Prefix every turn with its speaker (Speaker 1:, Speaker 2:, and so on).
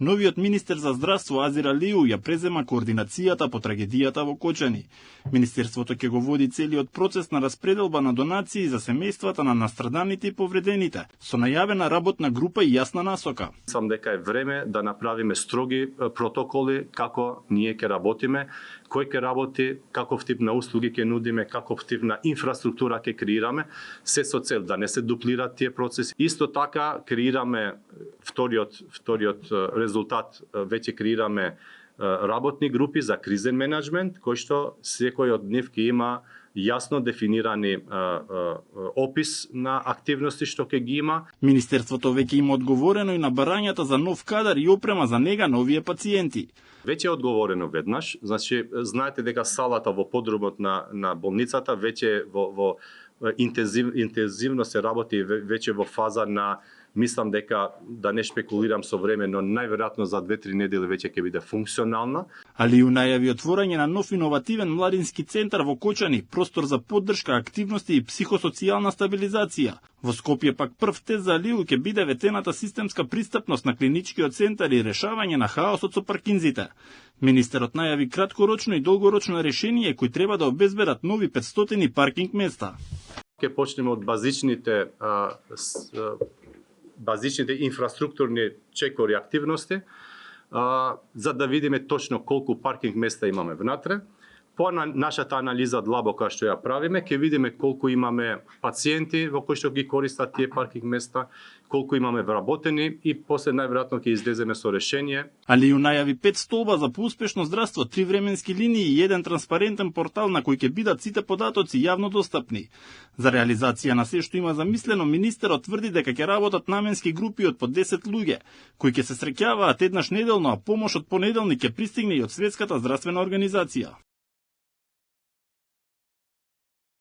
Speaker 1: Новиот министер за здравство Азир Алиу ја презема координацијата по трагедијата во Кочани. Министерството ќе го води целиот процес на распределба на донации за семејствата на настраданите и повредените, со најавена работна група и јасна насока.
Speaker 2: Сам дека е време да направиме строги протоколи како ние ќе работиме, кој ќе работи, каков тип на услуги ќе нудиме, каков тип на инфраструктура ќе креираме, се со цел да не се дуплираат тие процеси. Исто така креираме вториот резултат, веќе креираме работни групи за кризен менеджмент, кој што секој од нив ќе има јасно дефинирани опис на активности што ќе ги има.
Speaker 1: Министерството веќе има одговорено и на барањата за нов кадар и опрема за нега на овие пациенти.
Speaker 2: Веќе е одговорено веднаш, значи знаете дека салата во подрумот на болницата веќе во интензивно се работи, веќе во фаза на, мислам дека, да не шпекулирам со време, но најверојатно за 2-3 недели веќе ќе биде функционална.
Speaker 1: Алиу најави отворање на нов иновативен младински центар во Кочани, простор за поддршка, активности и психосоцијална стабилизација. Во Скопје пак прв тест за Алиу ќе биде ветената системска пристапност на клиничкиот центар и решавање на хаосот со паркинзите. Министерот најави краткорочно и долгорочно решение кои треба да обезбедат нови 500 паркинг места.
Speaker 2: Ќе почнеме од базичните инфраструктурни чекори активности, за да видиме точно колку паркинг места имаме внатре. По нашата анализа длабока што ја правиме, ќе видиме колку имаме пациенти во кои што ги користат тие паркинг места, колку имаме вработени и после најверојатно ќе излеземе со решение.
Speaker 1: Алиу најави 5 столба за поуспешно здравство, 3 временски линии и 1 транспарентен портал на кој ќе бидат сите податоци јавно достапни. За реализација на се што има замислено, министерот тврди дека ќе работат наменски групи од по 10 луѓе, кои ќе се среќаваат еднаш неделно, а помош од понеделник ќе пристигне и од Светската здравствена организација.